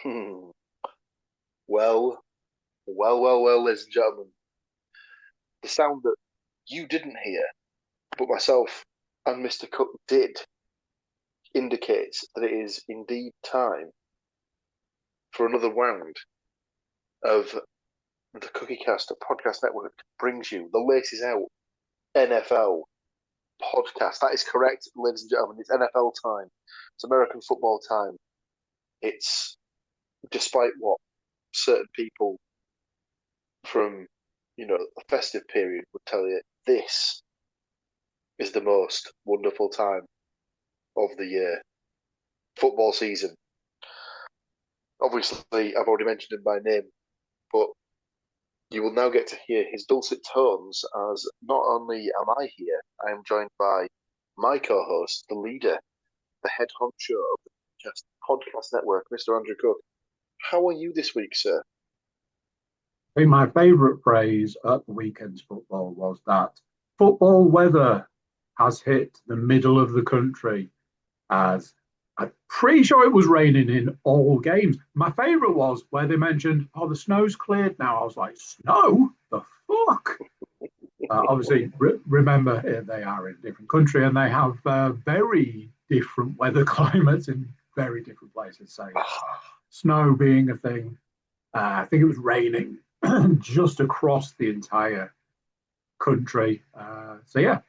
Hmm. Well, well, ladies and gentlemen. The sound that you didn't hear, but myself and Mr. Cook did, indicates that it is indeed time for another round of the CookieCast Podcast Network brings you the latest out NFL podcast. That is correct, ladies and gentlemen. It's NFL time. It's American football time. It's despite what certain people from the festive period would tell you, this is the most wonderful time of the year. Football season. Obviously, I've already mentioned him by name, but you will now get to hear his dulcet tones as not only am I here, I am joined by my co-host, the leader, the head honcho of the podcast network, Mr. Andrew Cook. How are you this week, sir? I think my favourite phrase at the weekend's football was that football weather has hit the middle of the country, as I'm pretty sure it was raining in all games. My favourite was where they mentioned, oh, the snow's cleared now. I was like, snow? The fuck? Obviously, remember, they are in a different country and they have very different weather climates in very different places. So, yeah, snow being a thing. I think it was raining just across the entire country. So yeah,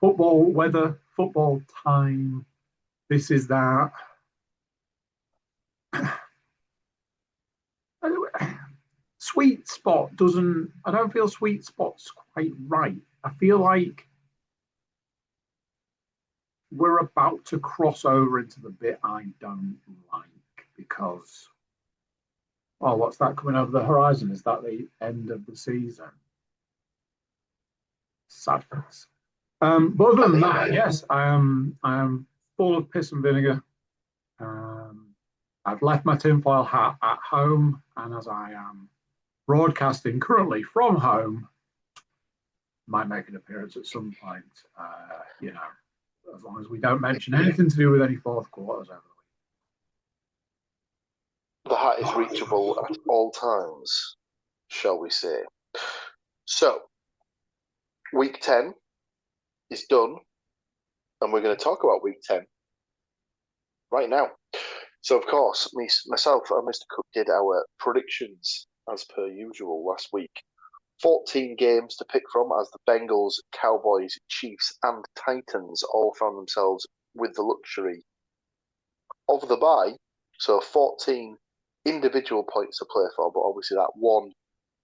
football weather, football time. This is that. Sweet spot doesn't. I don't feel sweet spot's quite right. I feel like we're about to cross over into the bit I don't like because. Oh, what's that coming over the horizon? Is that the end of the season? Sadness. But other I than mean, that, yes, I am full of piss and vinegar. Um, I've left my tinfoil hat at home, and as I am broadcasting currently from home, might make an appearance at some point. As long as we don't mention anything to do with any fourth quarters over the hat is the week. reachable at all times, shall we say. So, week 10 is done, and we're going to talk about week 10 right now. So, of course, myself and Mr. Cook did our predictions as per usual last week. 14 games to pick from as the Bengals, Cowboys, Chiefs, and Titans all found themselves with the luxury of the bye. So 14 individual points to play for, but obviously that one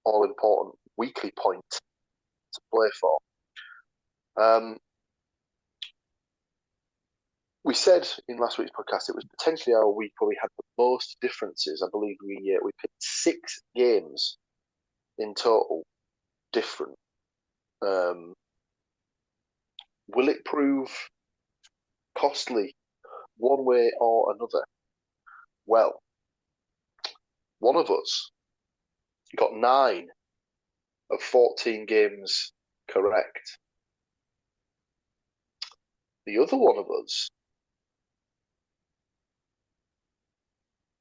all important weekly point to play for. We said in last week's podcast it was potentially our week where we had the most differences. I believe we picked 6 games in total different. Will it prove costly one way or another? Well, one of us got 9 of 14 games correct. The other one of us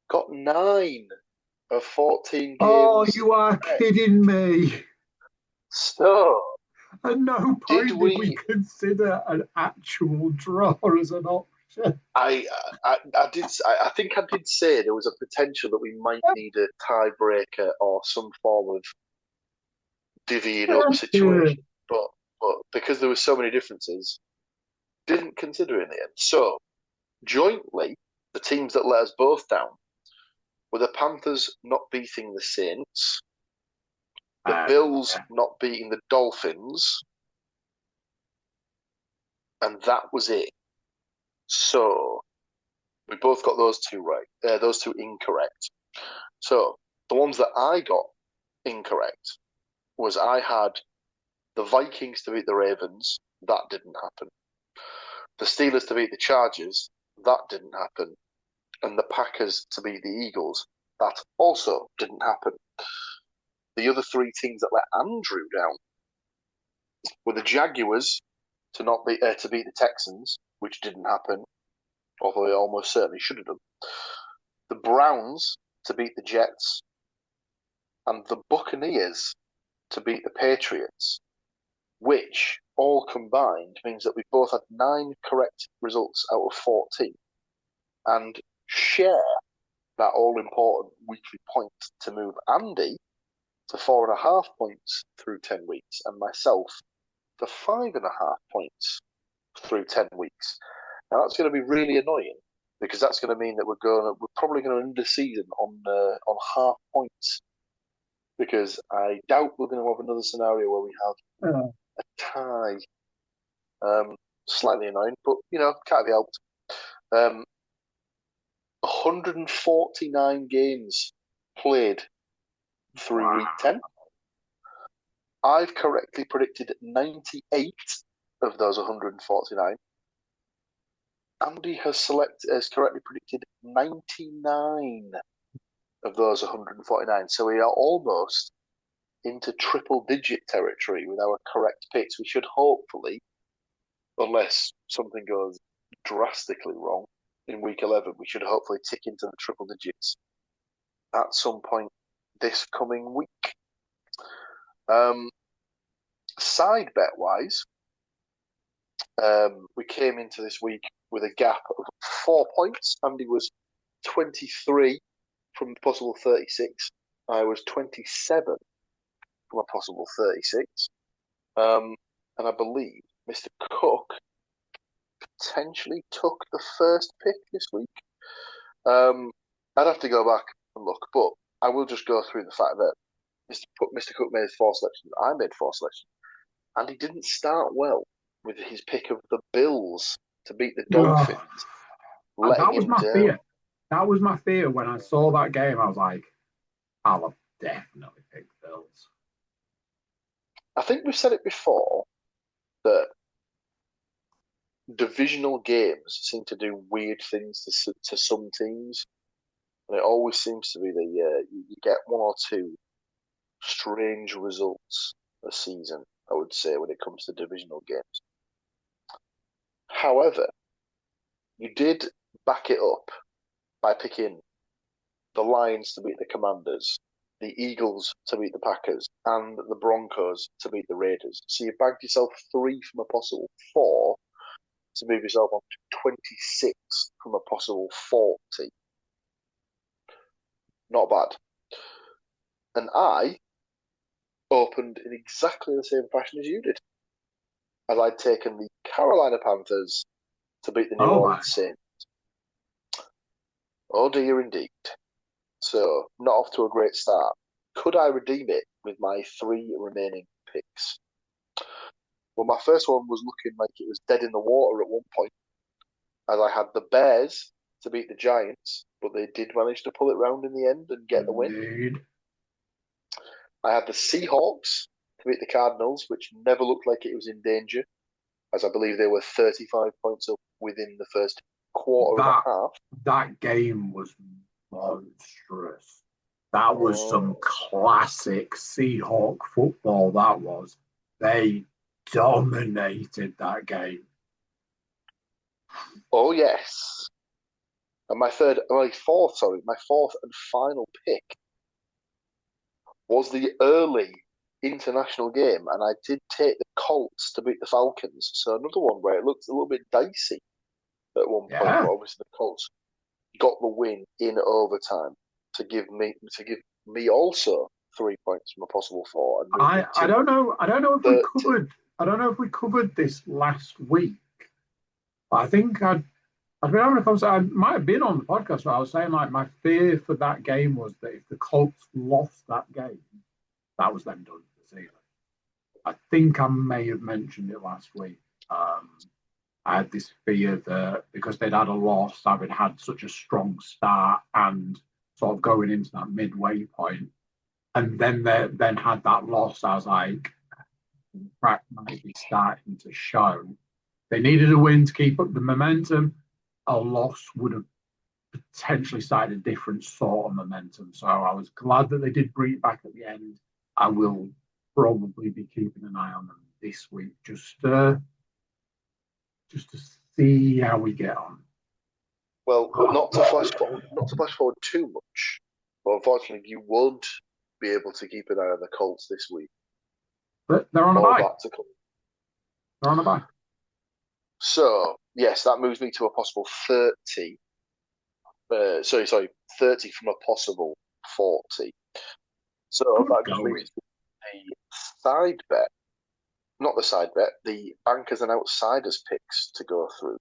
got 9 of 14 Oh, games you are correct. kidding me. So, At no did point did we we? consider an actual draw as an option. I think I did say there was a potential that we might need a tiebreaker or some form of divvying up situation, but because there were so many differences, didn't consider it in the end. So, jointly, the teams that let us both down were the Panthers not beating the Saints, the Bills Yeah. not beating the Dolphins, and that was it. So we both got those two right. Those two incorrect. So the ones that I got incorrect was I had the Vikings to beat the Ravens. That didn't happen. The Steelers to beat the Chargers. That didn't happen. And the Packers to beat the Eagles. That also didn't happen. The other 3 teams that let Andrew down were the Jaguars to beat the Texans, which didn't happen, although it almost certainly should have done. the Browns to beat the Jets, and the Buccaneers to beat the Patriots, which all combined means that we both had 9 correct results out of 14 and share that all-important weekly point to move Andy to 4.5 points through 10 weeks and myself to 5.5 points through 10 weeks. Now that's going to be really annoying because that's going to mean that we're probably going to end the season on half points, because I doubt we're going to have another scenario where we have a tie. Slightly annoying, but can't be helped. 149 games played through week 10. I've correctly predicted 98 of those 149. Andy has correctly predicted 99 of those 149. So we are almost into triple-digit territory with our correct picks. We should hopefully, unless something goes drastically wrong in week 11, we should hopefully tick into the triple digits at some point this coming week. Side bet wise, we came into this week with a gap of 4 points. Andy was 23 from a possible 36. I was 27 from a possible 36. And I believe Mr. Cook potentially took the first pick this week. I'd have to go back and look, but I will just go through the fact that Mr. Cook made 4 selections. I made 4 selections. And he didn't start well with his pick of the Bills to beat the Dolphins. That was my fear. That was my fear when I saw that game. I was like, I'll have definitely picked Bills. I think we've said it before that divisional games seem to do weird things to some teams. And it always seems to be that you get 1 or 2 strange results a season, I would say, when it comes to divisional games. However, you did back it up by picking the Lions to beat the Commanders, the Eagles to beat the Packers, and the Broncos to beat the Raiders. So you bagged yourself 3 from a possible 4 to move yourself on to 26 from a possible 40. Not bad. And I opened in exactly the same fashion as you did, as I'd taken the Carolina Panthers to beat the New Orleans Saints. Oh dear, indeed. So, not off to a great start. Could I redeem it with my 3 remaining picks? Well, my first one was looking like it was dead in the water at one point, as I had the Bears to beat the Giants, but they did manage to pull it round in the end and get the win. I had the Seahawks to beat the Cardinals, which never looked like it was in danger, as I believe they were 35 points up within the first quarter and a half. That game was monstrous. That was some classic Seahawk football, that was. They dominated that game. Oh, yes. And my fourth and final pick was the early international game, and I did take the Colts to beat the Falcons. So another one where it looked a little bit dicey at one point, but obviously the Colts got the win in overtime to give me also 3 points from a possible 4. And I don't know if we covered this last week. But I think I've been having a conversation. I might have been on the podcast where I was saying like my fear for that game was that if the Colts lost that game, that was them done for the season. I think I may have mentioned it last week. I had this fear that because they'd had a loss, having had such a strong start and sort of going into that midway point, and then they then had that loss, I was like, crack might be starting to show. They needed a win to keep up the momentum. A loss would have potentially started a different sort of momentum. So I was glad that they did bring it back at the end. I will probably be keeping an eye on them this week just to see how we get on. Well, not to flash forward too much, but unfortunately, you won't be able to keep an eye on the Colts this week. But they're on a More of bye. that to come. They're on a bye. So, yes, that moves me to a possible 30. Sorry, 30 from a possible 40. So Good that just going. leaves the side bet, not the side bet, the bankers and outsiders picks to go through.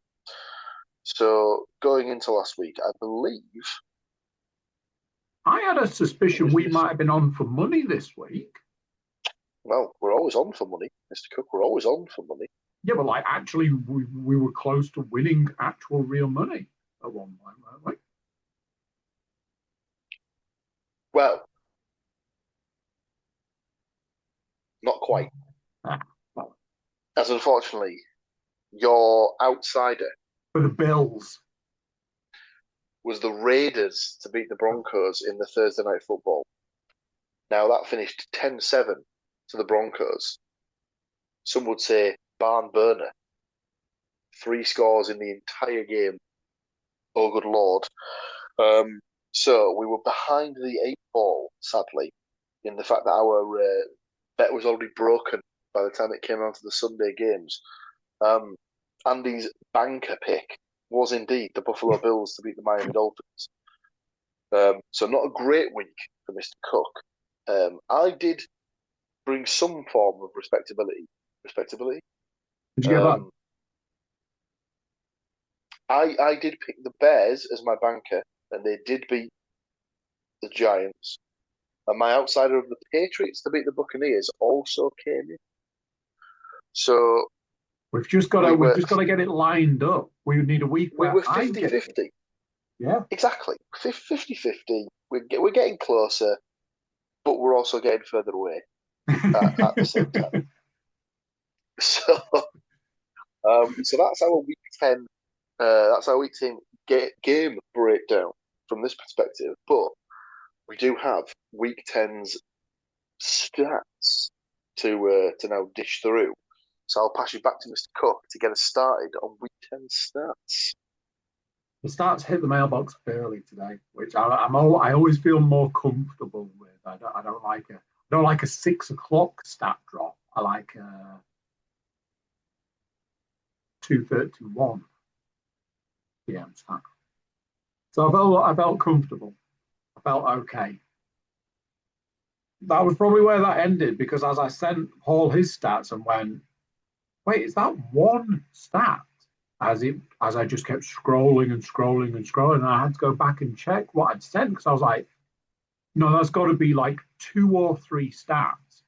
So going into last week, I believe I had a it suspicion was we Mr. might have been on for money this week. Well, we're always on for money, Mr. Cook. We're always on for money. Yeah, but like actually, we were close to winning actual real money at one point, weren't we? Well, not quite, Ah, well, as unfortunately your outsider for the Bills. was the Raiders to beat the Broncos in the Thursday night football. Now that finished 10-7 to the Broncos. Some would say barn burner. 3 scores in the entire game. Oh, good lord. So we were behind the 8 ball, sadly, in the fact that our bet was already broken by the time it came on to the Sunday games. Andy's banker pick was indeed the Buffalo Bills to beat the Miami Dolphins. So not a great week for Mr. Cook. I did bring some form of respectability. Respectability. Did you get that? Um, I did pick the Bears as my banker, and they did beat the Giants. And my outsider of the Patriots to beat the Buccaneers also came in. So we We've were just got to get it lined up. We would need a week we where were I fifty get it. fifty. Yeah. Exactly. 50-50. We're getting closer, but we're also getting further away at the same time. So so that's our week 10. That's our week 10 game breakdown from this perspective. But we do have week 10's stats to now dish through. So I'll pass you back to Mr. Cook to get us started on week 10 stats. The stats hit the mailbox early today, which I always feel more comfortable with. I don't like a 6 o'clock stat drop. I like a 2:31 p.m. stat. So I felt comfortable. I felt okay. That was probably where that ended because as I sent Paul his stats and went, wait, is that one stat? As I just kept scrolling and scrolling and scrolling, and I had to go back and check what I'd sent because I was like, no, that's got to be like 2 or 3 stats.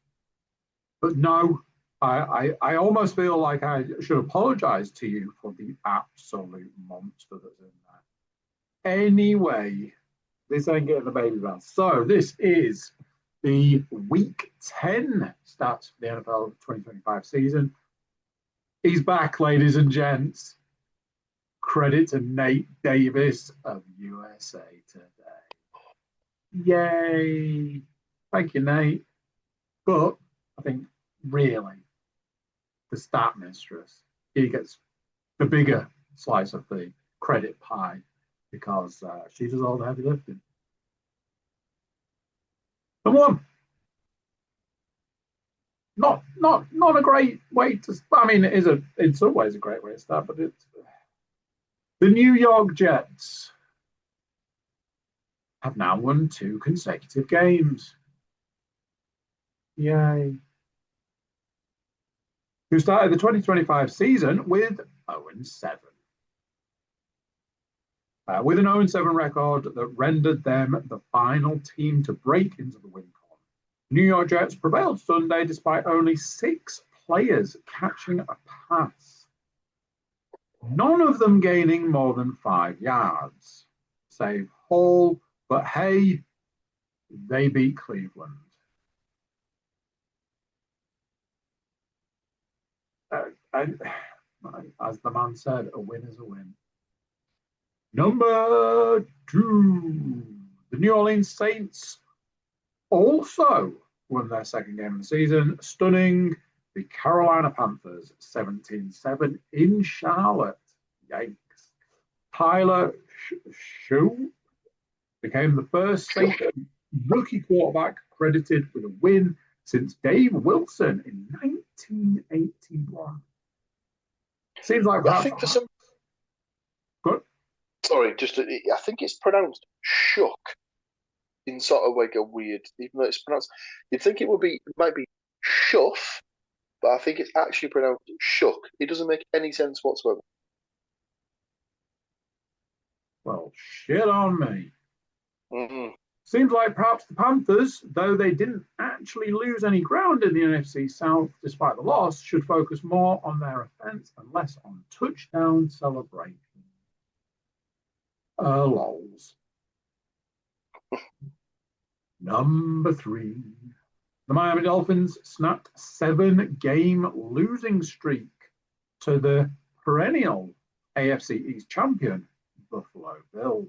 But no, I almost feel like I should apologize to you for the absolute monster that's in there. Anyway, this ain't getting the baby bath. So this is the week 10 stats for the NFL 2025 season. He's back, ladies and gents. Credit to Nate Davis of USA Today. Yay. Thank you, Nate. But I think really the stat mistress, he gets the bigger slice of the credit pie because she does all the heavy lifting. Number one, not a great way to. I mean, it is in some ways a great way to start, but it's the New York Jets have now won 2 consecutive games. Yay! Who started the 2025 season with 0-7. With an 0-7 record that rendered them the final team to break into the win column. New York Jets prevailed Sunday despite only 6 players catching a pass. None of them gaining more than 5 yards, save Hall, but hey, they beat Cleveland. And, as the man said, a win is a win. Number 2, the New Orleans Saints also won their second game of the season, stunning the Carolina Panthers 17-7 in Charlotte. Yikes. Tyler Shu became the first safe rookie quarterback credited with a win since Dave Wilson in 1981. Seems like Yeah, I perhaps. think for some, Good. sorry, just I think it's pronounced shook in sort of like a weird, even though it's pronounced, you'd think it might be shuff, but I think it's actually pronounced shook. It doesn't make any sense whatsoever. Well, shit on me. Mm-hmm. Seems like perhaps the Panthers, though they didn't actually lose any ground in the NFC South despite the loss, should focus more on their offense and less on touchdown celebrations. Lols. Number 3. The Miami Dolphins snapped a 7-game losing streak to the perennial AFC East champion, Buffalo Bills.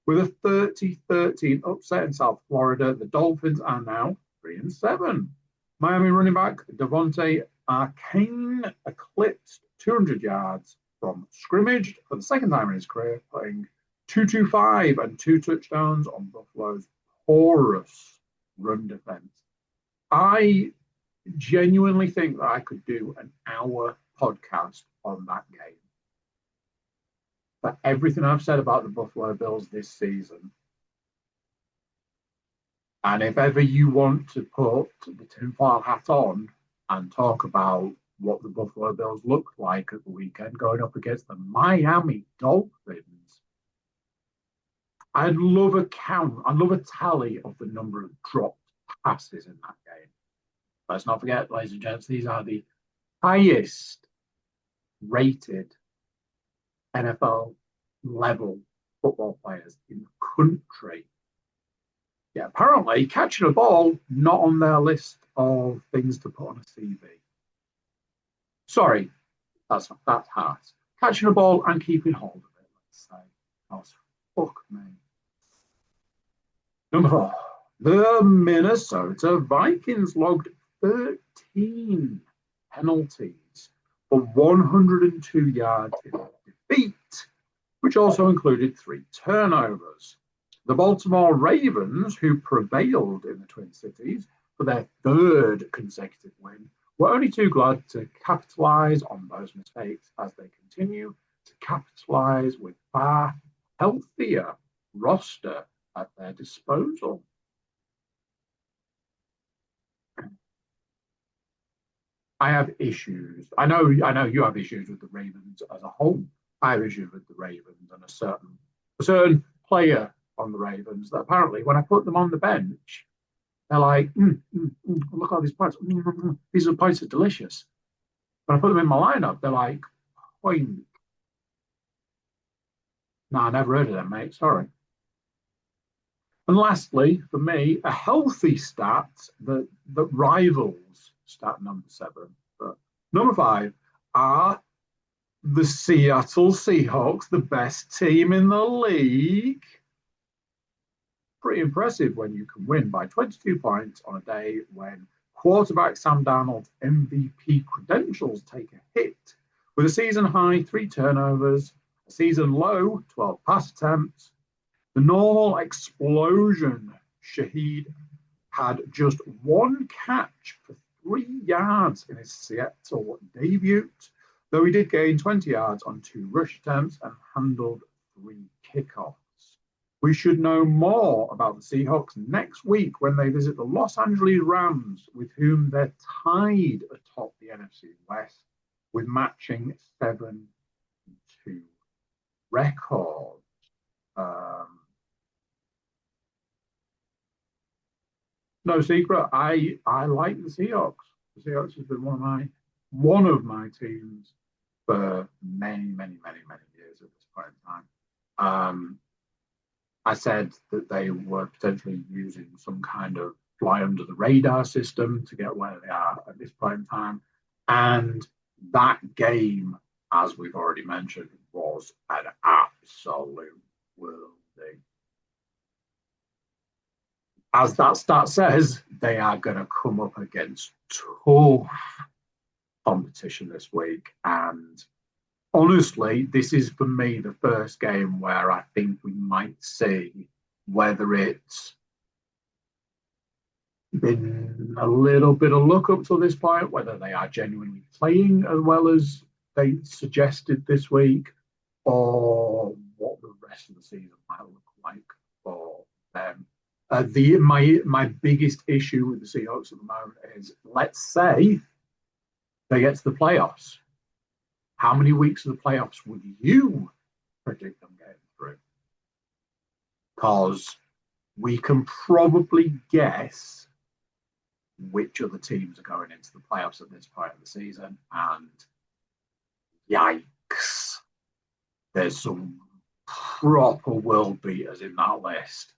With a 30-13 upset in South Florida, the Dolphins are now 3-7. Miami running back Devontae Arcane eclipsed 200 yards from scrimmage for the second time in his career, putting 225 and 2 touchdowns on Buffalo's porous run defense. I genuinely think that I could do an hour podcast on that game. For everything I've said about the Buffalo Bills this season, and if ever you want to put the tinfoil hat on and talk about what the Buffalo Bills looked like at the weekend going up against the Miami Dolphins, I'd love a count, I'd love a tally of the number of dropped passes in that game. Let's not forget, ladies and gents, these are the highest rated NFL level football players in the country. Yeah, apparently catching a ball, not on their list of things to put on a CV. Sorry, that's harsh. Catching a ball and keeping hold of it, let's say. Oh, fuck me. Number 4. The Minnesota Vikings logged 13 penalties for 102 yards in defeat, which also included 3 turnovers. The Baltimore Ravens, who prevailed in the Twin Cities for their 3rd consecutive win, were only too glad to capitalize on those mistakes as they continue to capitalize with far healthier roster at their disposal. I have issues. I know you have issues with the Ravens as a whole. I have issues with the Ravens and a certain player on the Ravens that apparently when I put them on the bench, they're like, look at all these points. These points are delicious. When I put them in my lineup, they're like, point. No, I never heard of them, mate. Sorry. And lastly, for me, a healthy stat that rivals stat number 7. But number 5 are the Seattle Seahawks, the best team in the league. Pretty impressive when you can win by 22 points on a day when quarterback Sam Darnold's MVP credentials take a hit. With a season high 3 turnovers, a season low 12 pass attempts, the normal explosion, Shaheed had just 1 catch for 3 yards in his Seattle debut, though he did gain 20 yards on 2 rush attempts and handled 3 kickoffs. We should know more about the Seahawks next week when they visit the Los Angeles Rams, with whom they're tied atop the NFC West with matching 7-2 records. No secret, I like the Seahawks. The Seahawks has been one of my teams for many years at this point in time. I said that they were potentially using some kind of fly under the radar system to get where they are at this point in time. And that game, as we've already mentioned, was an absolute worldie. As that stat says, they are going to come up against tough competition this week. And honestly, this is for me the first game where I think we might see whether it's been a little bit of luck up to this point, whether they are genuinely playing as well as they suggested this week, or what the rest of the season might look like for them. My biggest issue with the Seahawks at the moment is, let's say they get to the playoffs. How many weeks of the playoffs would you predict them getting through? Because we can probably guess which other teams are going into the playoffs at this point of the season. And yikes, there's some proper world beaters in that list.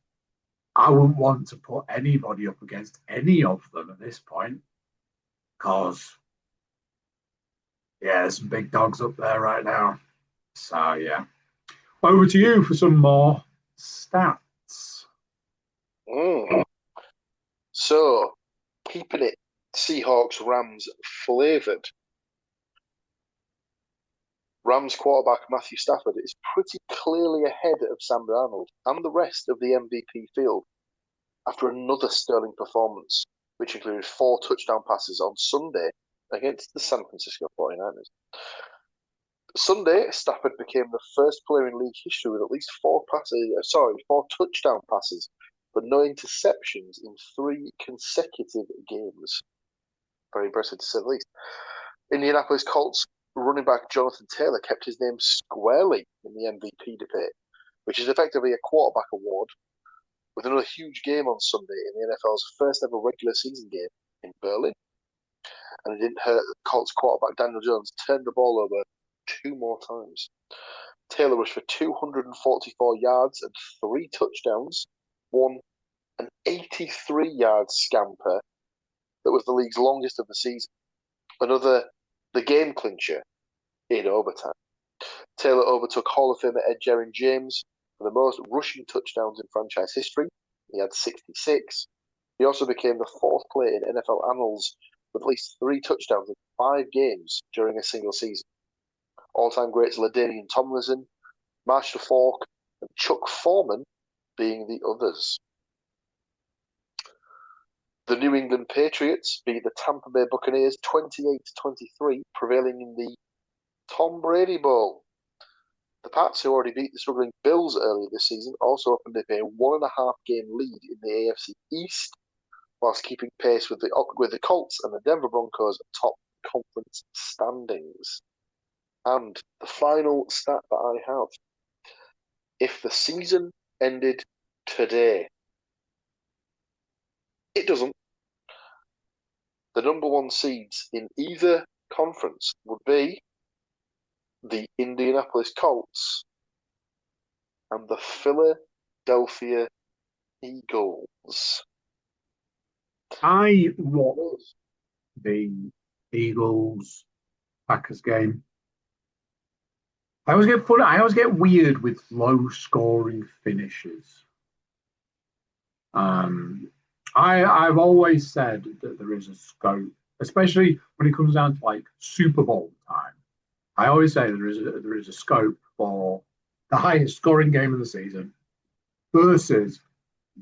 I wouldn't want to put anybody up against any of them at this point because, yeah, there's some big dogs up there right now. So, yeah. Over to you for some more stats. Mm. So, keeping it Seahawks Rams flavoured. Rams quarterback Matthew Stafford is pretty clearly ahead of Sam Darnold and the rest of the MVP field after another sterling performance, which included 4 touchdown passes on Sunday against the San Francisco 49ers. Sunday, Stafford became the first player in league history with at least 4 touchdown passes, but no interceptions in 3 consecutive games. Very impressive to say the least. Indianapolis Colts running back Jonathan Taylor kept his name squarely in the MVP debate, which is effectively a quarterback award, with another huge game on Sunday in the NFL's first ever regular season game in Berlin. And it didn't hurt that Colts quarterback Daniel Jones turned the ball over 2 more times. Taylor was for 244 yards and 3 touchdowns, won an 83-yard scamper that was the league's longest of the season. The game clincher in overtime. Taylor overtook Hall of Famer Ed Gerrin James for the most rushing touchdowns in franchise history. He had 66. He also became the 4th player in NFL annals with at least 3 touchdowns in 5 games during a single season. All-time greats LaDainian Tomlinson, Marshall Faulk, and Chuck Foreman being the others. The New England Patriots beat the Tampa Bay Buccaneers 28-23, prevailing in the Tom Brady Bowl. The Pats, who already beat the struggling Bills earlier this season, also opened up a 1.5 game lead in the AFC East, whilst keeping pace with the Colts and the Denver Broncos atop conference standings. And the final stat that I have, if the season ended today, it doesn't. The number 1 seeds in either conference would be the Indianapolis Colts and the Philadelphia Eagles. I watched the Eagles Packers game. I always get weird with low scoring finishes. I've always said that there is a scope, especially when it comes down to like Super Bowl time. I always say there is a scope for the highest scoring game of the season versus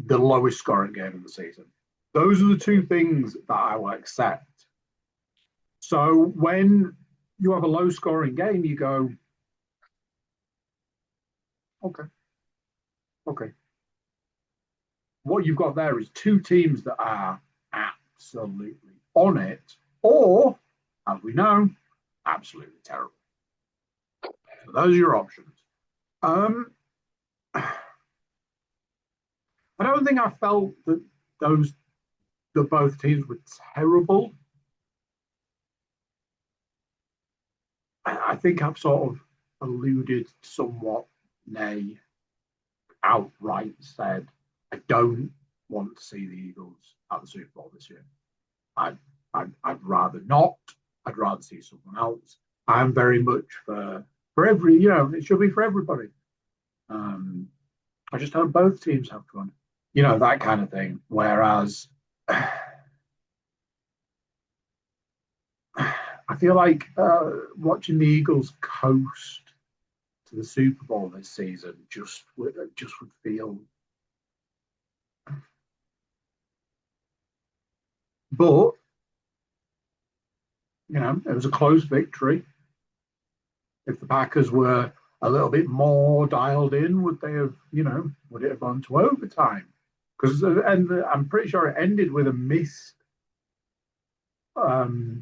the lowest scoring game of the season. Those are the 2 things that I will accept. So when you have a low scoring game, you go, okay. What you've got there is 2 teams that are absolutely on it, or, as we know, absolutely terrible. So those are your options. I don't think I felt that both teams were terrible. I think I've sort of alluded somewhat, nay, outright said, I don't want to see the Eagles at the Super Bowl this year. I'd rather not. I'd rather see someone else. I'm very much for it should be for everybody. I just hope both teams have fun, that kind of thing. Whereas I I feel like watching the Eagles coast to the Super Bowl this season just would feel. But it was a close victory. If the Packers were a little bit more dialed in, would they have, would it have gone to overtime? Because and I'm pretty sure it ended with a missed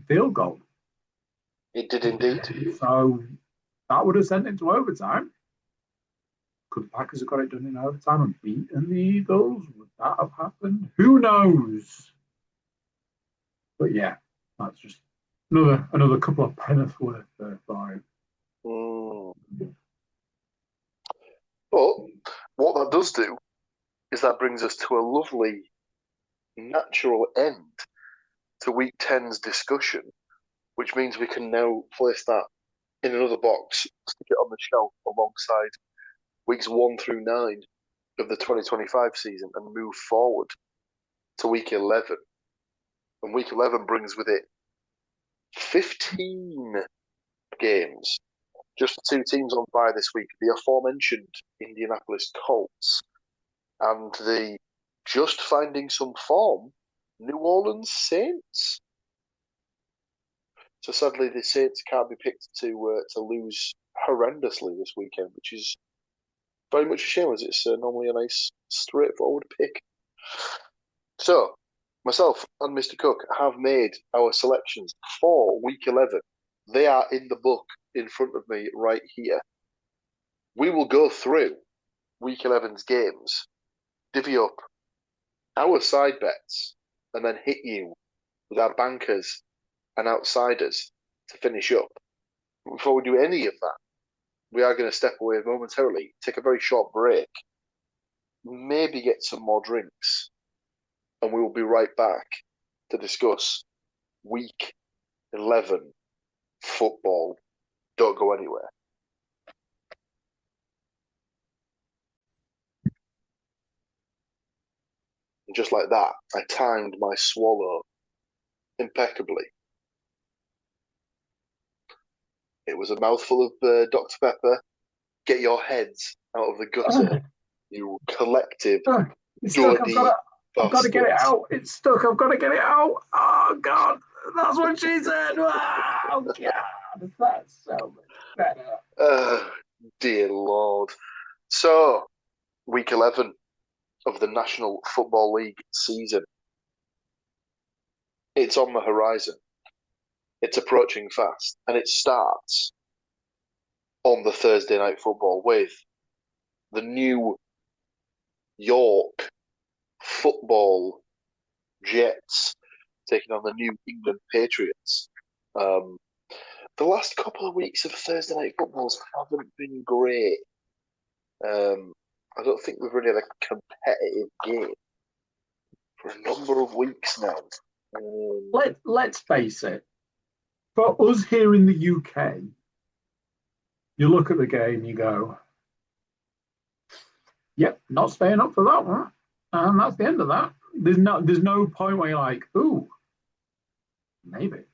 field goal. It did indeed. So that would have sent it to overtime. Could the Packers have got it done in overtime and beaten the Eagles? Would that have happened? Who knows? But yeah, that's just another couple of penneth worth there for him. Mm. But what that does do is that brings us to a lovely natural end to week 10's discussion, which means we can now place that in another box, stick it on the shelf alongside weeks 1 through 9 of the 2025 season and move forward to week 11. And week 11 brings with it 15 games. Just the two teams on bye this week, the aforementioned Indianapolis Colts and the just finding some form New Orleans Saints. So sadly, the Saints can't be picked to lose horrendously this weekend, which is very much a shame, as it's normally a nice, straightforward pick. So, myself and Mr. Cook have made our selections for Week 11. They are in the book in front of me right here. We will go through Week 11's games, divvy up our side bets, and then hit you with our bankers and outsiders to finish up. But before we do any of that, we are going to step away momentarily, take a very short break, maybe get some more drinks, and we will be right back to discuss Week 11 football. Don't go anywhere. And just like that, I timed my swallow impeccably. It was a mouthful of Dr. Pepper. Get your heads out of the gutter, you collective It's stuck. dirty I've got to get it bastards. out. It's stuck. I've got to get it out. Oh God, that's what she said. Oh God, that's so much better. Dear Lord. So, week 11 of the National Football League season. It's on the horizon. It's approaching fast, and it starts on the Thursday night football with the New York Football Jets taking on the New England Patriots. The last couple of weeks of Thursday night footballs haven't been great. I don't think we've really had a competitive game for a number of weeks now. Let's face it. For us here in the UK, you look at the game, you go, "Yep, not staying up for that one," and that's the end of that. There's no point where you're like, "Ooh, maybe."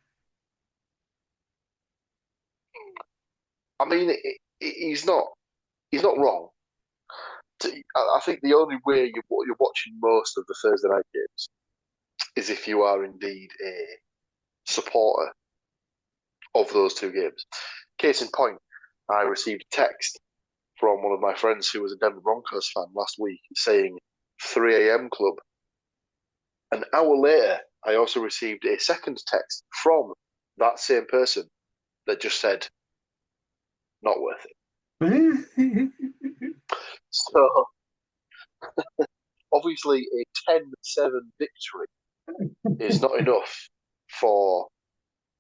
I mean, he's not wrong. I think the only way you're watching most of the Thursday night games is if you are indeed a supporter of those two games. Case in point, I received a text from one of my friends who was a Denver Broncos fan last week saying 3 a.m. club. An hour later, I also received a second text from that same person that just said, not worth it. So, obviously, a 10-7 victory is not enough for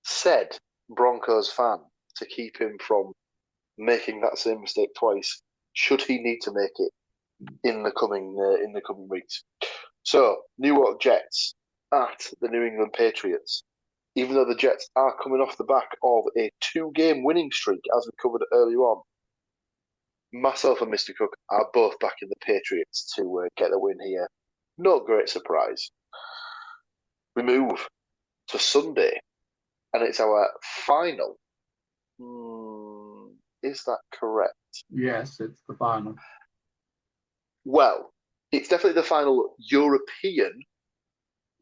said Broncos fan to keep him from making that same mistake twice, should he need to make it in the coming weeks. So, New York Jets at the New England Patriots. Even though the Jets are coming off the back of a 2-game winning streak, as we covered earlier on, myself and Mr. Cook are both back in the Patriots to get the win here. No great surprise. We move to Sunday, and it's our final. Hmm, is that correct? Yes, it's the final. Well, it's definitely the final European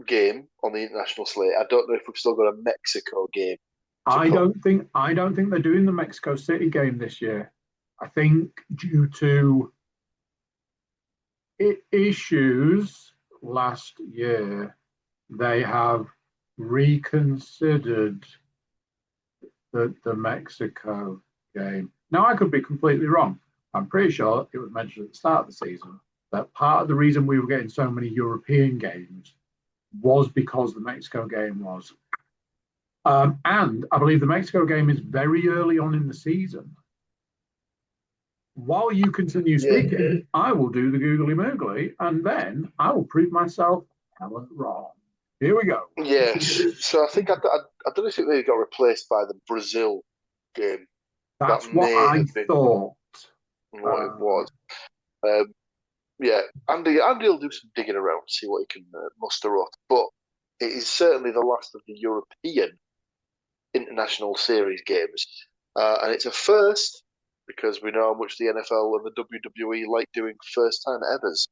game on the international slate. I don't know if we've still got a Mexico game to come. I don't think they're doing the Mexico City game this year. I think due to issues last year, they have reconsidered the Mexico game. Now, I could be completely wrong. I'm pretty sure it was mentioned at the start of the season that part of the reason we were getting so many European games was because the Mexico game was. And I believe the Mexico game is very early on in the season. While you continue Yeah, speaking, I will do the googly moogly and then I will prove myself hella wrong. Here we go. yes. So I think I don't know if it maybe got replaced by the Brazil game. That That's what may I have been thought. what it Uh, was. Um, yeah, Andy will do some digging around, see what he can muster up. But it is certainly the last of the European international series games, and it's a first because we know how much the NFL and the WWE like doing first time evers.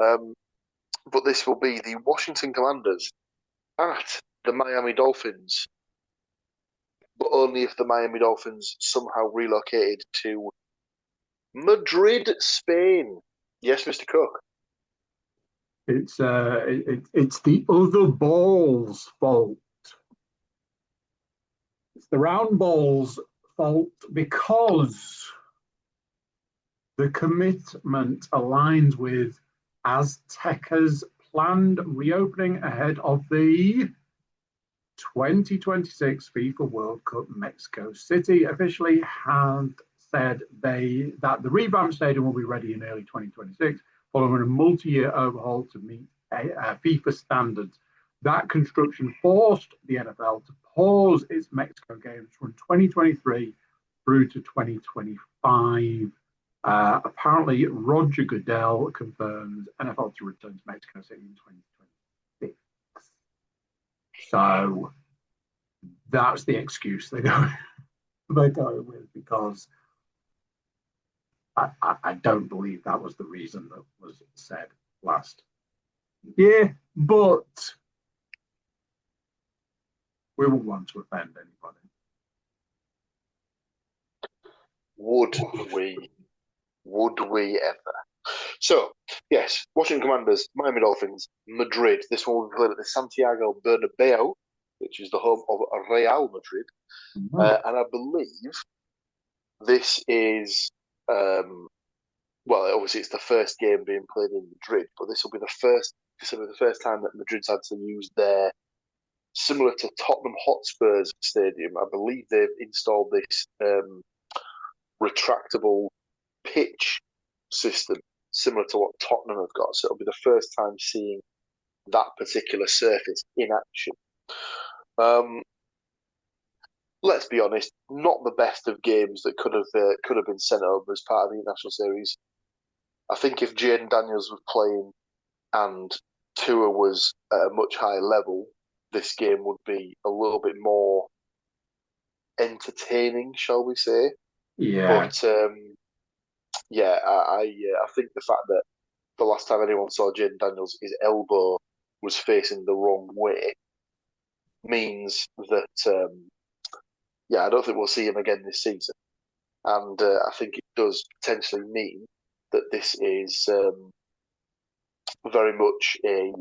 Um, but this will be the Washington Commanders at the Miami Dolphins, but only if the Miami Dolphins somehow relocated to Madrid, Spain. Yes, Mr. Cook. it's the other ball's fault. It's the round ball's fault because the commitment aligns with Azteca's planned reopening ahead of the 2026 FIFA World Cup. Mexico City officially had said that the revamped stadium will be ready in early 2026 following a multi-year overhaul to meet FIFA standards. That construction forced the NFL to pause its Mexico games from 2023 through to 2025. Apparently, Roger Goodell confirms NFL to return to Mexico City in 2026. So that's the excuse they go with because I don't believe that was the reason that was said last year, but we wouldn't want to offend anybody. Would we? Would we ever? So, yes, Washington Commanders, Miami Dolphins, Madrid. This one will be played at the Santiago Bernabeu, which is the home of Real Madrid. And I believe this is, well, obviously it's the first game being played in Madrid, but this will be the first. This will be the first time that Madrid's had to use their similar to Tottenham Hotspur's stadium. I believe they've installed this retractable pitch system similar to what Tottenham have got. So it'll be the first time seeing that particular surface in action. Um, let's be honest, not the best of games that could have been sent over as part of the international series. I think if Jaden Daniels was playing and Tua was at a much higher level, this game would be a little bit more entertaining, shall we say? Yeah, But yeah, I think the fact that the last time anyone saw Jaden Daniels, his elbow was facing the wrong way, means that yeah, I don't think we'll see him again this season, and I think it does potentially mean that this is very much a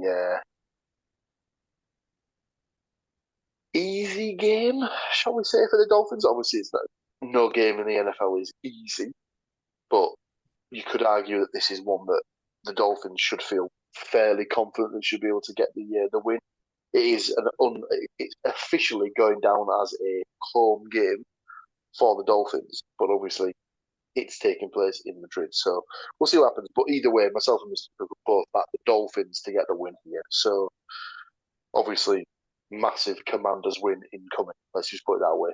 easy game, shall we say, for the Dolphins. Obviously, it's not, no game in the NFL is easy, but you could argue that this is one that the Dolphins should feel fairly confident they should be able to get the win. It is it's officially going down as a home game for the Dolphins, but obviously it's taking place in Madrid, so we'll see what happens. But either way, myself and Mr. Cook both back the Dolphins to get the win here. So obviously, massive Commanders win incoming. Let's just put it that way.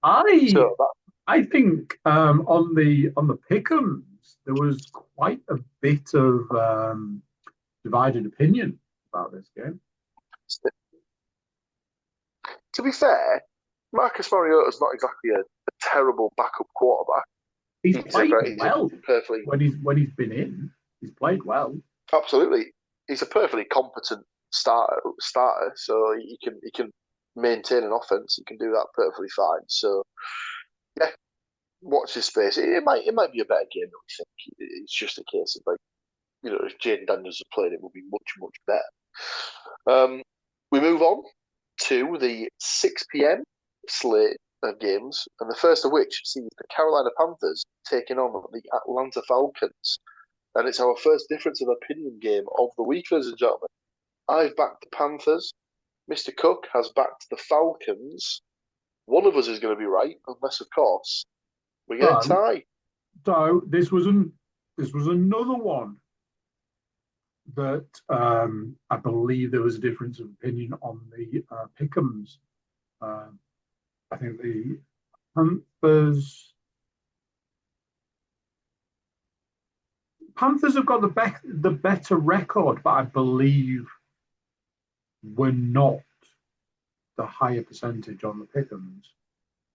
I So that I think on the pickums there was quite a bit of divided opinion about this game. To be fair, Marcus Mariota's not exactly a terrible backup quarterback. He's He's a played very, he's a well perfectly, when he's been in. He's played well. absolutely, he's a perfectly competent starter. So he can maintain an offense. He can do that perfectly fine. So yeah, watch his space. It might be a better game than we think. It's just a case of like if Jaden Daniels had played, it would be much better. We move on to the 6 p.m. slate of games, and the first of which sees the Carolina Panthers taking on the Atlanta Falcons. And it's our first difference of opinion game of the week, ladies and gentlemen. I've backed the Panthers. Mr. Cook has backed the Falcons. One of us is going to be right, unless, of course, we get a So, tie. this was another one that I believe there was a difference of opinion on the Pickums. Um, I think the Panthers Panthers have got the better record, but I believe we're not the higher percentage on the Pickums.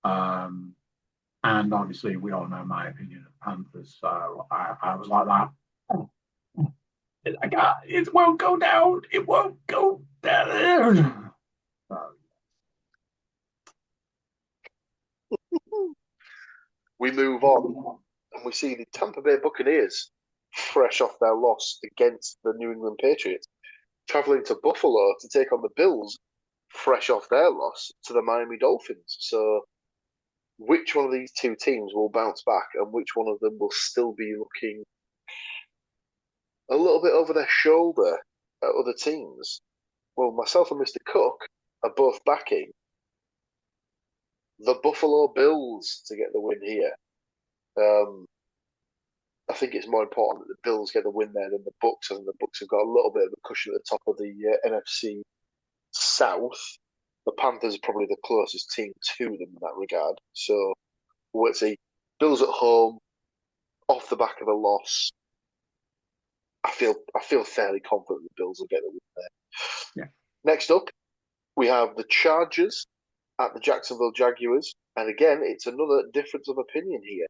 Um, and obviously, we all know my opinion of Panthers, so I was like that. Oh, it won't go down. It won't go down. So, We move on, and we see the Tampa Bay Buccaneers, fresh off their loss against the New England Patriots, traveling to Buffalo to take on the Bills, fresh off their loss to the Miami Dolphins. So, which one of these two teams will bounce back, and which one of them will still be looking a little bit over their shoulder at other teams? Well, myself and Mr. Cook are both backing the Buffalo Bills to get the win here. Um, I think it's more important that the Bills get the win there than the Bucks, and the Bucks have got a little bit of a cushion at the top of the NFC South. The Panthers are probably the closest team to them in that regard. So we'll see. Bills at home, off the back of a loss. I feel fairly confident the Bills will get the win there. yeah. Next up, we have the Chargers at the Jacksonville Jaguars, and again, it's another difference of opinion here.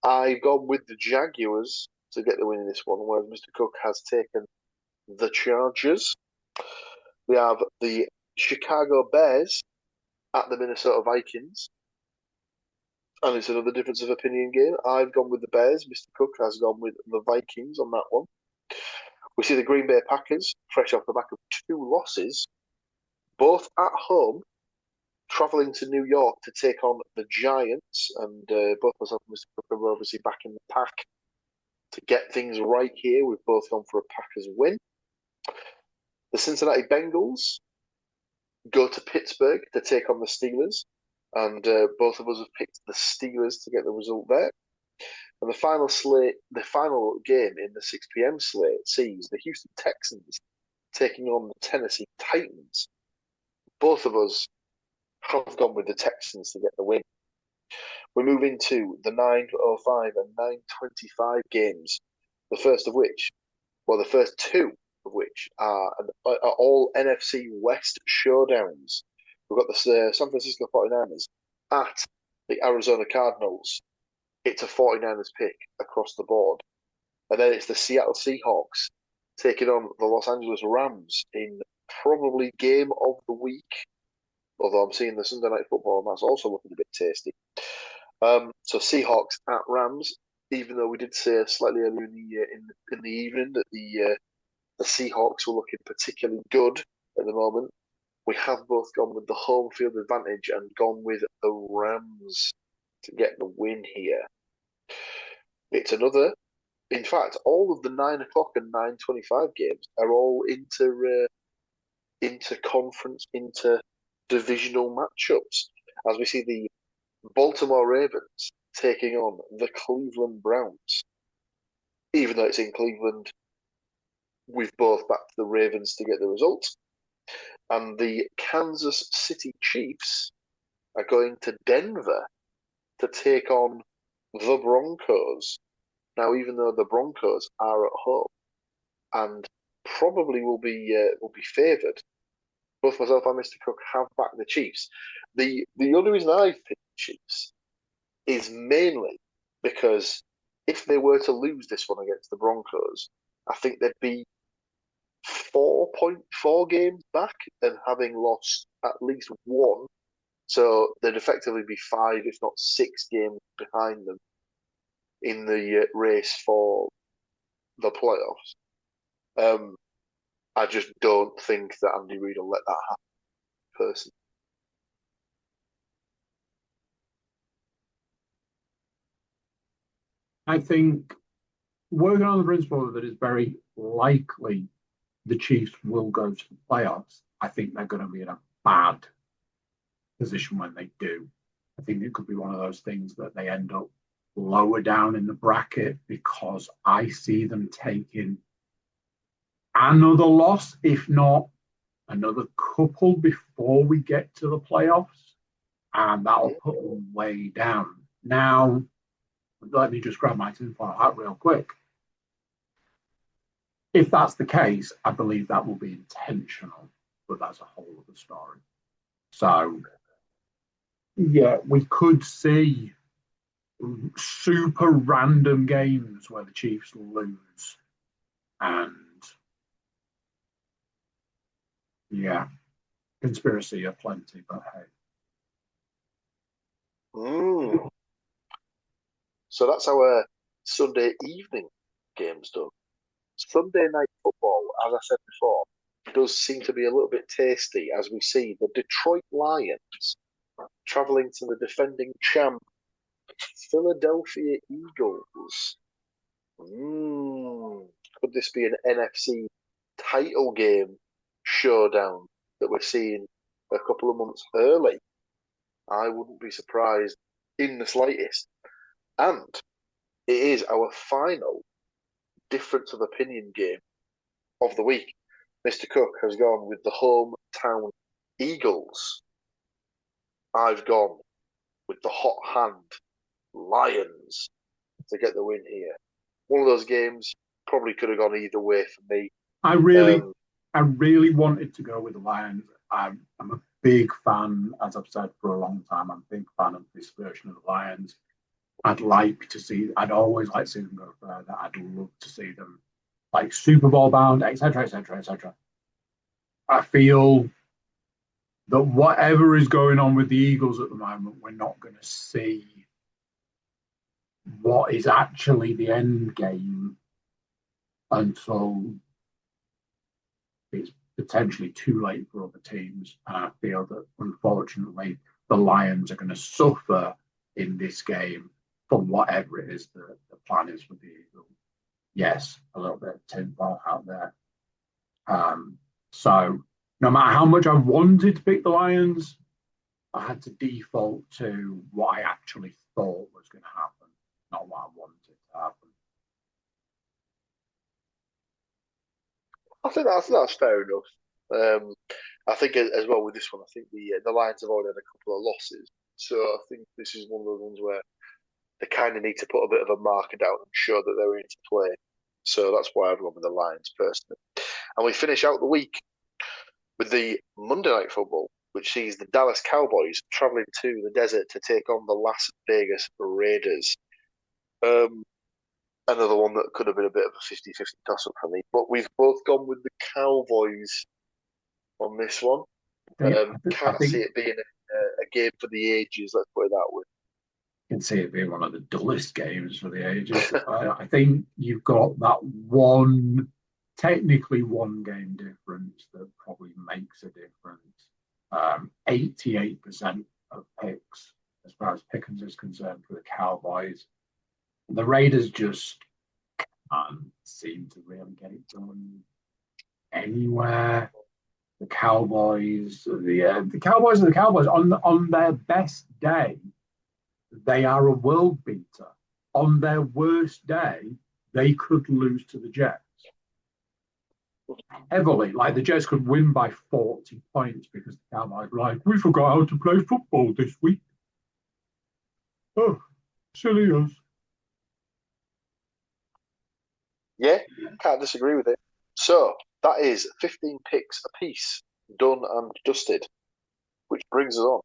I've gone with the Jaguars to get the win in this one, whereas Mr. Cook has taken the Chargers. We have the Chicago Bears at the Minnesota Vikings, and it's another difference of opinion game. I've gone with the Bears. Mr. Cook has gone with the Vikings on that one. We see the Green Bay Packers, fresh off the back of two losses, both at home, travelling to New York to take on the Giants, and both myself and Mr. Cook are obviously back in the pack to get things right here. We've both gone for a Packers win. The Cincinnati Bengals go to Pittsburgh to take on the Steelers, and both of us have picked the Steelers to get the result there. And the final game in the 6 p.m. slate sees the Houston Texans taking on the Tennessee Titans. Both of us have gone with the Texans to get the win. We move into the 9:05 and 9:25 games. The first two of which are all NFC West showdowns. We've got the San Francisco 49ers at the Arizona Cardinals. It's a 49ers pick across the board. And then it's the Seattle Seahawks taking on the Los Angeles Rams in probably game of the week. Although I'm seeing the Sunday Night Football, and that's also looking a bit tasty. So Seahawks at Rams, even though we did say slightly earlier in the evening that the Seahawks were looking particularly good at the moment, we have both gone with the home field advantage and gone with the Rams to get the win here. It's another. In fact, all of the 9 o'clock and 9:25 games are all inter-conference, inter-divisional matchups. As we see the Baltimore Ravens taking on the Cleveland Browns. Even though it's in Cleveland, we've both backed the Ravens to get the result. And the Kansas City Chiefs are going to Denver to take on the Broncos. Now, even though the Broncos are at home and probably will be favoured, both myself and Mr. Cook have backed the Chiefs. The only reason I've picked the Chiefs is mainly because if they were to lose this one against the Broncos, I think they'd be 4.4 games back and having lost at least one. So they'd effectively be 5, if not 6 games behind them in the race for the playoffs. Um, I just don't think that Andy Reid will let that happen, personally. I think working on the principle that it's very likely the Chiefs will go to the playoffs, I think they're going to be in a bad position when they do. I think it could be one of those things that they end up lower down in the bracket because I see them taking another loss, if not another couple before we get to the playoffs, and that'll Yeah. put them way down. Now, let me just grab my tinfoil hat real quick. If that's the case, I believe that will be intentional, but that's a whole other story. So, yeah, we could see super random games where the Chiefs lose. And yeah, conspiracy aplenty, but hey. Mm. So that's our Sunday evening games done. Sunday night football, as I said before, does seem to be a little bit tasty as we see the Detroit Lions travelling to the defending champ Philadelphia Eagles. Mm. Could this be an NFC title game showdown that we're seeing a couple of months early? I wouldn't be surprised in the slightest. And it is our final difference of opinion game of the week. Mr. Cook has gone with the hometown Eagles. I've gone with the hot hand Lions to get the win here. One of those games probably could have gone either way for me. I really, Um, I really wanted to go with the Lions. I'm a big fan, as I've said for a long time. I'm a big fan of this version of the Lions. I'd like to see. I'd always like to see them go further. I'd love to see them like Super Bowl bound, etc., etc., etc. I feel that whatever is going on with the Eagles at the moment, we're not going to see what is actually the end game until it's potentially too late for other teams. And I feel that unfortunately the Lions are going to suffer in this game for whatever it is that the plan is for the Eagles. Yes, a little bit of tinfoil out there. So no matter how much I wanted to pick the Lions, I had to default to what I actually thought was going to happen, not what I wanted to happen. I think that's fair enough. I think as well with this one, I think the Lions have already had a couple of losses, so I think this is one of those ones where they kind of need to put a bit of a marker down and show that they're in to play. So that's why I've gone with the Lions personally. And we finish out the week with the Monday Night Football, which sees the Dallas Cowboys traveling to the desert to take on the Las Vegas Raiders. Um, Another one that could have been a bit of a 50-50 toss-up for me, but we've both gone with the Cowboys on this one. I Can't see think it being a game for the ages, let's put it that way. can see it being one of the dullest games for the ages. I think you've got that one, technically one game difference that probably makes a difference. 88% of picks, as far as Pickens is concerned, for the Cowboys. The Raiders just can't seem to really get it done anywhere. The Cowboys are the Cowboys on their best day. They are a world beater. On their worst day, they could lose to the Jets heavily. Like the Jets could win by 40 points because the Cowboys were like, we forgot how to play football this week. Oh, silly us. Yeah, can't disagree with it. So that is 15 picks apiece done and dusted, which brings us on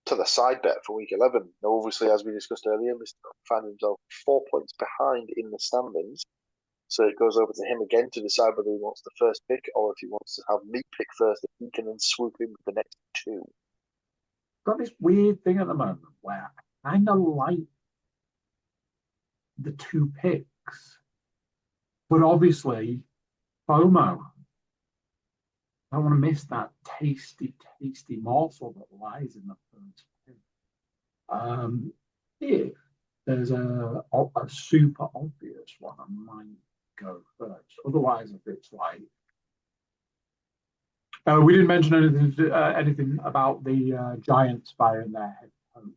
to the side bet for week 11. Now, obviously, as we discussed earlier, Mr. Cook found himself 4 points behind in the standings. So it goes over to him again to decide whether he wants the first pick or if he wants to have me pick first, if he can then swoop in with the next two. Got this weird thing at the moment where I kind of like the two picks, but obviously FOMO. I don't want to miss that tasty, tasty morsel that lies in the first pick. If there's a super obvious one, I might go first. Otherwise, if it's like we didn't mention anything about the Giants firing their head coach.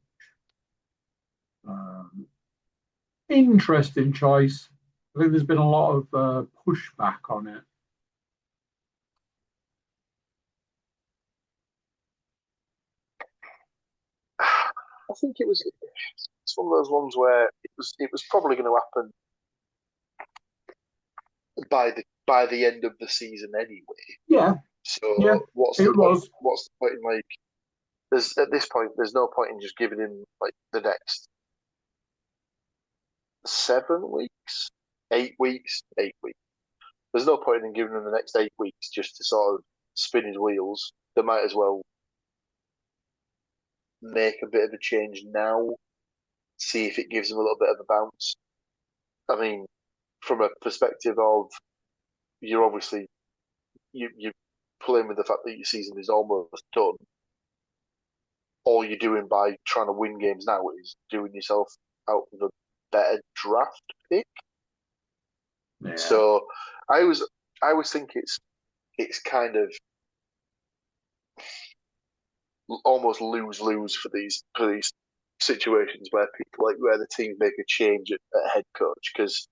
Interesting choice. I think there's been a lot of pushback on it. I think it's one of those ones where it was probably going to happen by the end of the season anyway. Yeah, yeah, So what's the it point? was. What's the point in like? There's at this point, there's no point in just giving him like the next 7 weeks, 8 weeks, 8 weeks. There's no point in giving him the next 8 weeks just to sort of spin his wheels. They might as well make a bit of a change now, see if it gives him a little bit of a bounce. I mean, from a perspective of you're obviously you're playing with the fact that your season is almost done. All you're doing by trying to win games now is doing yourself out of a better draft pick. Yeah. So I was think it's kind of almost lose for these situations where people where the teams make a change at head coach because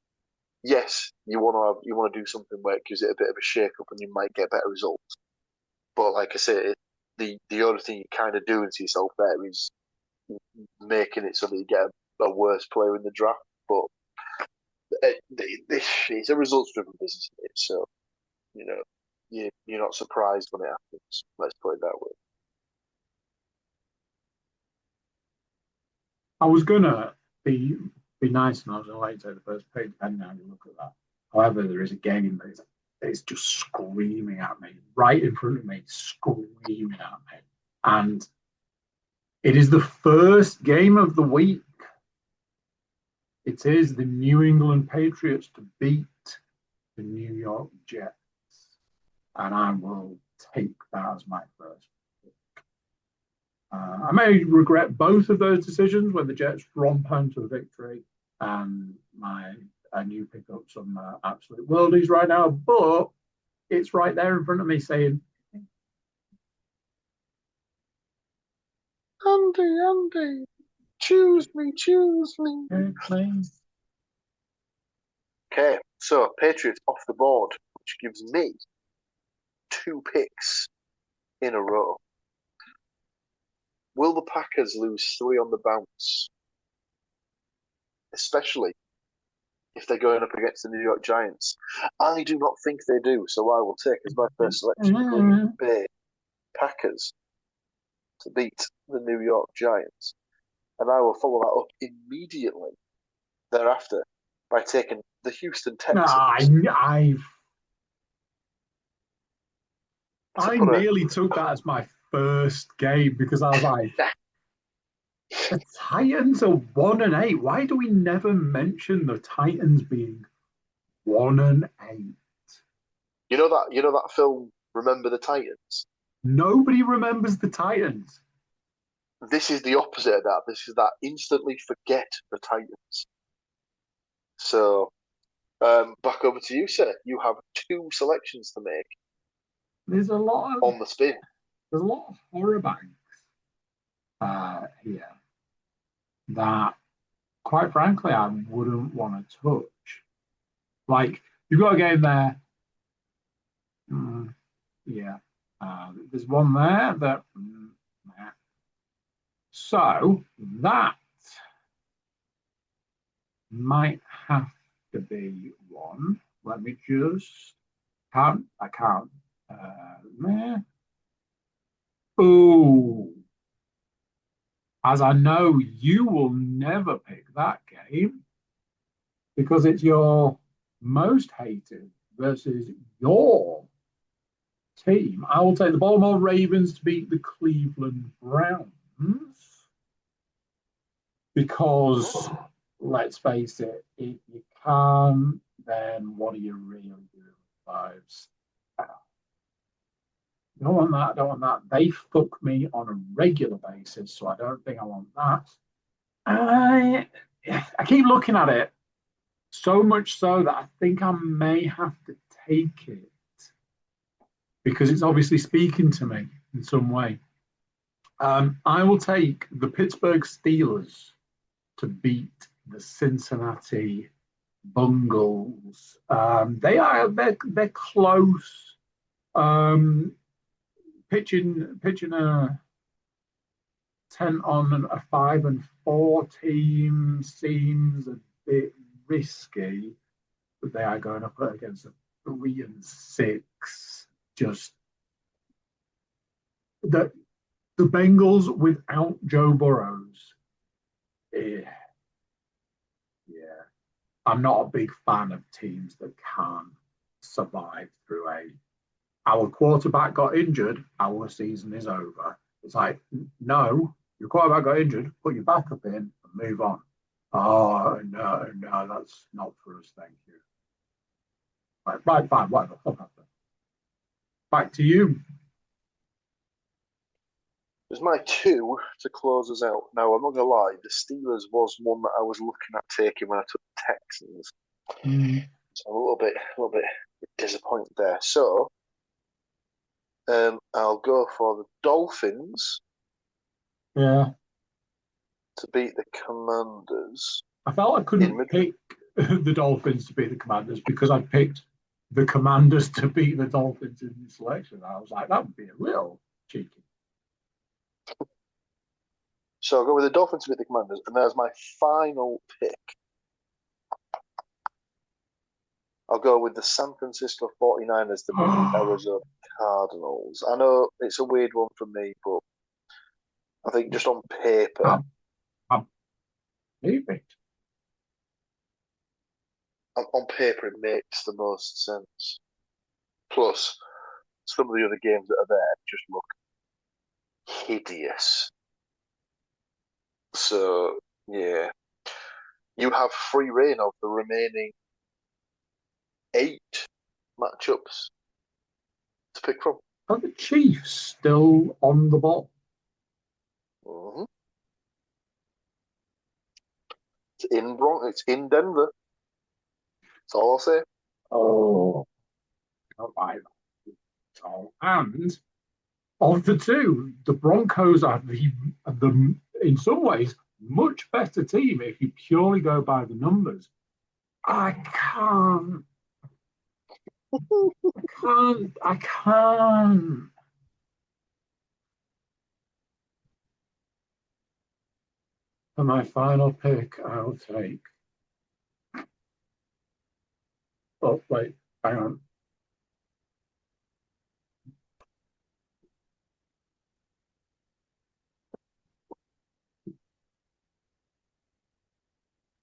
yes you want to do something where it gives it a bit of a shake up and you might get better results, but like I say, the other thing you're kind of doing to yourself there is making it so that you get a worse player in the draft. But it's a results driven business, so you know you're not surprised when it happens. Let's put it that way. I was gonna be nice and I was gonna like take the first pick, depending on how you look at that. However, there is a game that is just screaming at me, right in front of me, screaming at me. And it is the first game of the week. It is the New England Patriots to beat the New York Jets. And I will take that as my first. I may regret both of those decisions when the Jets romp home to a victory and my new pick up some absolute worldies right now, but it's right there in front of me saying, Andy, choose me, choose me. Okay, so Patriots off the board, which gives me 2 picks in a row. Will the Packers lose 3 on the bounce? Especially if they're going up against the New York Giants. I do not think they do, so I will take as my first selection Green Bay Packers to beat the New York Giants. And I will follow that up immediately thereafter by taking the Houston Texans. I nearly took that as my first game because I was like, the Titans are 1-8. Why do we never mention the Titans being 1-8? You know that film, Remember the Titans? Nobody remembers the Titans. This is the opposite of that. This is that instantly forget the Titans. So, back over to you, sir. You have 2 selections to make. There's a lot of on the spin. There's a lot of horror banks here that, quite frankly, I wouldn't want to touch. Like, you've got a game there. Yeah. There's one there that. So that might have to be one. Let me just. I can't. There. Ooh, as I know you will never pick that game because it's your most hated versus your team. I will take the Baltimore Ravens to beat the Cleveland Browns because, let's face it, if you can't, then what are you really doing with lives? Don't want that, don't want that. They fuck me on a regular basis, so I don't think I want that. I, I keep looking at it so much so that I think I may have to take it because it's obviously speaking to me in some way. I will take the Pittsburgh Steelers to beat the Cincinnati Bungles. They're close. Um, pitching a 10 on a 5-4 team seems a bit risky, but they are going up against a 3-6. Just the Bengals without Joe Burrows. Yeah, yeah. I'm not a big fan of teams that can't survive through a our quarterback got injured, our season is over. It's like, no, your quarterback got injured, put your backup in and move on. Oh, no, no, that's not for us, thank you. Right, fine, whatever. Back to you. There's my two to close us out. Now, I'm not going to lie, the Steelers was one that I was looking at taking when I took the Texans. Mm, So I'm a little bit disappointed there. So, I'll go for the Dolphins yeah, to beat the Commanders I felt I in couldn't Madrid. pick the Dolphins to beat the Commanders because I picked the Commanders to beat the Dolphins in the selection. I was like, that would be a little cheeky. So I'll go with the Dolphins to beat the Commanders, and there's my final pick. I'll go with the San Francisco 49ers to beat the Arizona Cardinals. I know it's a weird one for me, but I think just on paper, I'm, I'm leaving. on paper, it makes the most sense. Plus, some of the other games that are there just look hideous. So, yeah, you have free reign of the remaining 8 matchups to pick from. Are the Chiefs still on the ball? Mm-hmm. It's in Denver. That's all I'll say. Oh, not like that. And of the two, the Broncos are the in some ways much better team if you purely go by the numbers. I can't, I can't. For my final pick, I'll take. Oh wait, hang on.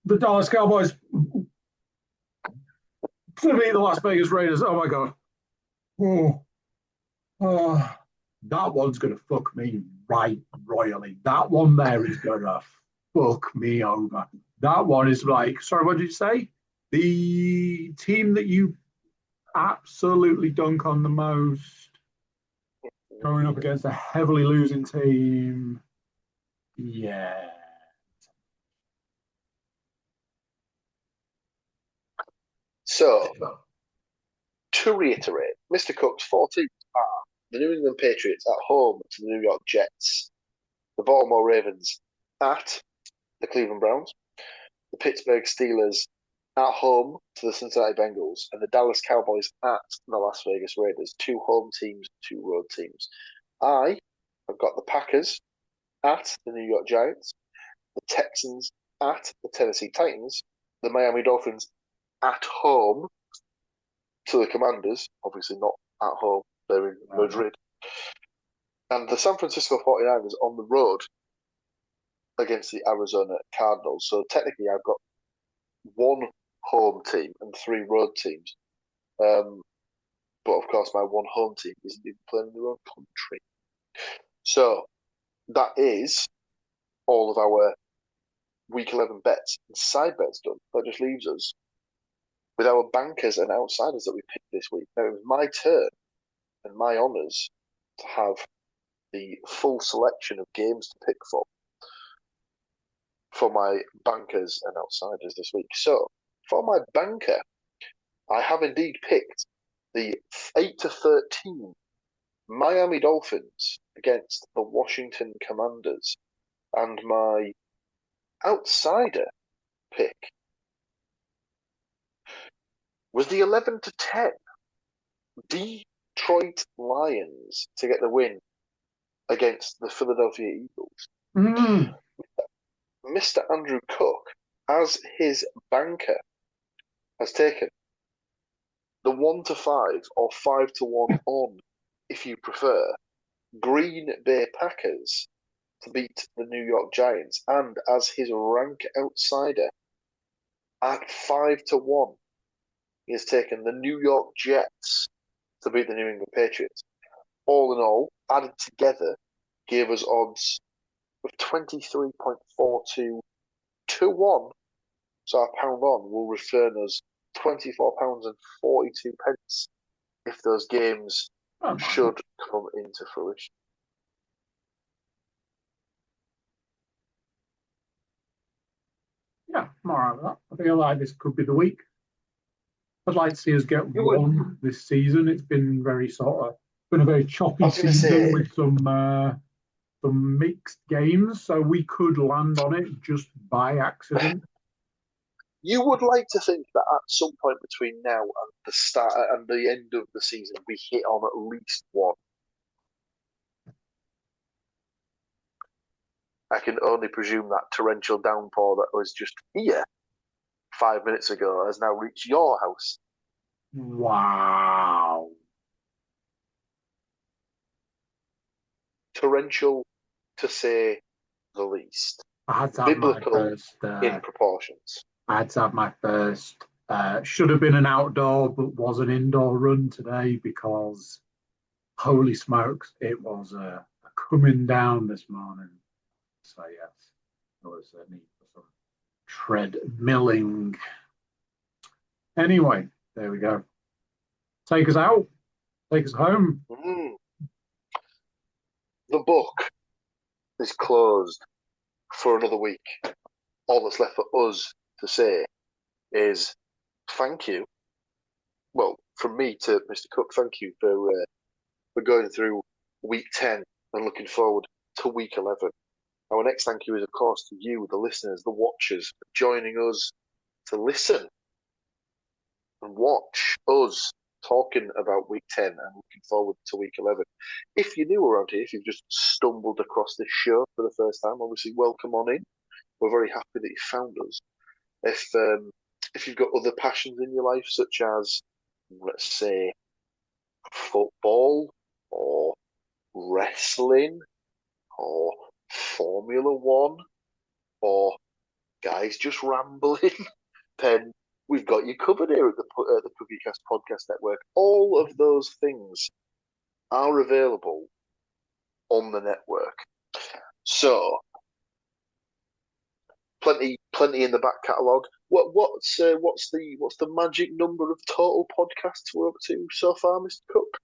The Dallas Cowboys to beat the Las Vegas Raiders. Oh my god. Oh, oh. That one's gonna fuck me right royally. That one there is gonna fuck me over. That one is like, sorry, what did you say? The team that you absolutely dunk on the most, going up against a heavily losing team. Yeah. So, to reiterate, Mr. Cook's 4 teams are the New England Patriots at home to the New York Jets, the Baltimore Ravens at the Cleveland Browns, the Pittsburgh Steelers at home to the Cincinnati Bengals, and the Dallas Cowboys at the Las Vegas Raiders. 2 home teams, 2 road teams. I have got the Packers at the New York Giants, the Texans at the Tennessee Titans, the Miami Dolphins at home to the Commanders, obviously not at home, they're in Madrid, And the San Francisco 49ers on the road against the Arizona Cardinals. So technically, I've got one home team and three road teams. But of course, my one home team isn't even playing in their own country. So that is all of our Week 11 bets and side bets done. That just leaves us with our bankers and outsiders that we picked this week. Now, it was my turn and my honours to have the full selection of games to pick for my bankers and outsiders this week. So, for my banker, I have indeed picked the 8-13 Miami Dolphins against the Washington Commanders. And my outsider pick was the 11-10 Detroit Lions to get the win against the Philadelphia Eagles. Mr. Andrew Cook, as his banker, has taken the 1-5 or 5-1 on, if you prefer, Green Bay Packers to beat the New York Giants, and as his rank outsider at 5-1, he has taken the New York Jets to beat the New England Patriots. All in all, added together, gave us odds of 23.42 to 1. So our pound on will return us £24.42 if those games should come into fruition. Yeah, I'm all right with that. I feel like this could be the week. I'd like to see us get one this season. It's been been a very choppy season with some mixed games, so we could land on it just by accident. You would like to think that at some point between now and the start and the end of the season, we hit on at least one. I can only presume that torrential downpour that was just here 5 minutes ago has now reached your house. Wow. Torrential, to say the least. I had to have Biblical my first, in proportions. I had to have my first, should have been an outdoor, but was an indoor run today because, holy smokes, it was a coming down this morning. So, yes, there was a need for some treadmilling. Anyway, there we go. Take us out. Take us home. The book is closed for another week. All that's left for us to say is thank you. Well, from me to Mr. Cook, thank you for going through week 10 and looking forward to week 11. Our next thank you is, of course, to you, the listeners, the watchers, for joining us to listen and watch us talking about week 10 and looking forward to week 11. If you're new around here, if you've just stumbled across this show for the first time, obviously welcome on in. We're very happy that you found us. If you've got other passions in your life, such as, let's say, football or wrestling or Formula One or guys just rambling, then we've got you covered here at the CookieCast Podcast Network. All of those things are available on the network. So, plenty in the back catalogue. What's the magic number of total podcasts we're up to so far, Mr. Cook?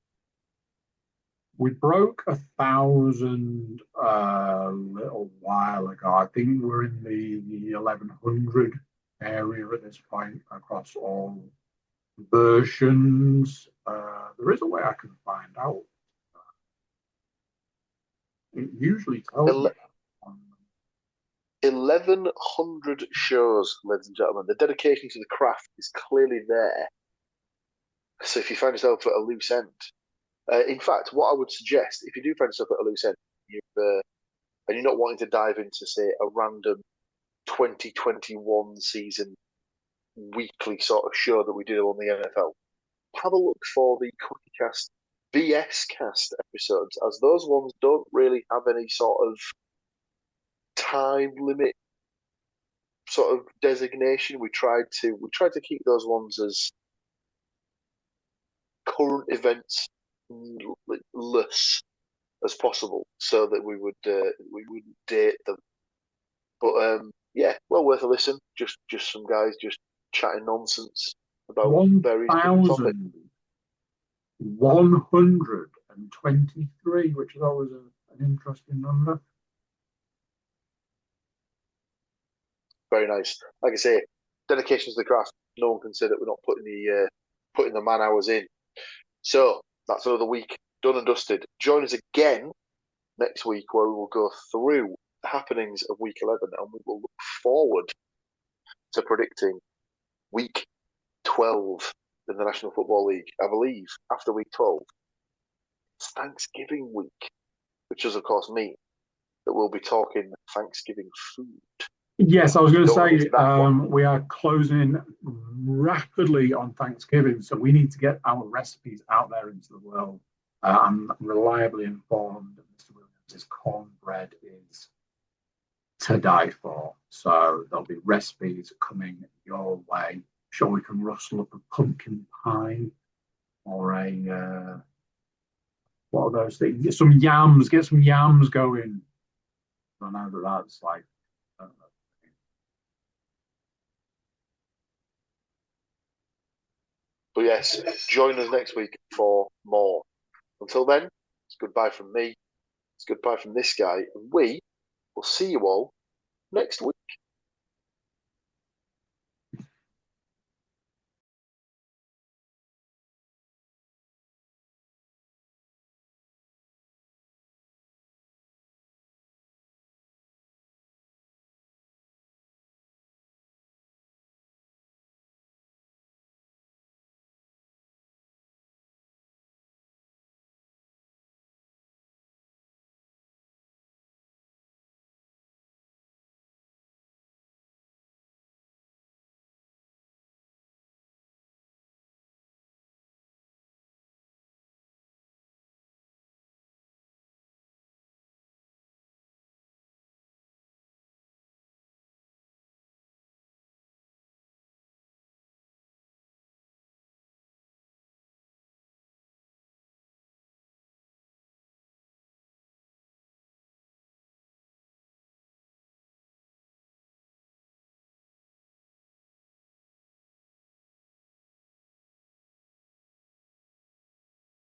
We broke 1,000 a little while ago. I think we're in the 1,100 area at this point across all versions. There is a way I can find out. It usually tells me. 1,100 shows, ladies and gentlemen. The dedication to the craft is clearly there. So if you find yourself at a loose end, in fact, what I would suggest, if you do find yourself at a loose end, and you're not wanting to dive into, say, a random 2021 season weekly sort of show that we do on the NFL, have a look for the CookieCast BS cast episodes, as those ones don't really have any sort of time limit sort of designation. We tried to keep those ones as current events less as possible, so that we wouldn't date them. But yeah, well worth a listen. Just some guys just chatting nonsense about various different topics. 1,123, which is always an interesting number. Very nice. Like I say, dedication to the craft. No one can say that we're not putting the man hours in. So that's another week done and dusted. Join us again next week, where we will go through the happenings of week 11, and we will look forward to predicting week 12 in the National Football League. I believe after week 12, it's Thanksgiving week, which does, of course, mean that we'll be talking Thanksgiving food. Yes, I was going to Don't say miss that one. we are closing rapidly on Thanksgiving, so we need to get our recipes out there into the world. I'm reliably informed that Mr. Williams' cornbread is to die for. So there'll be recipes coming your way. Sure, we can rustle up a pumpkin pie or a what are those things? Get some yams. Get some yams going. I know that's like. But yes, join us next week for more. Until then, it's goodbye from me. It's goodbye from this guy. And we will see you all next week.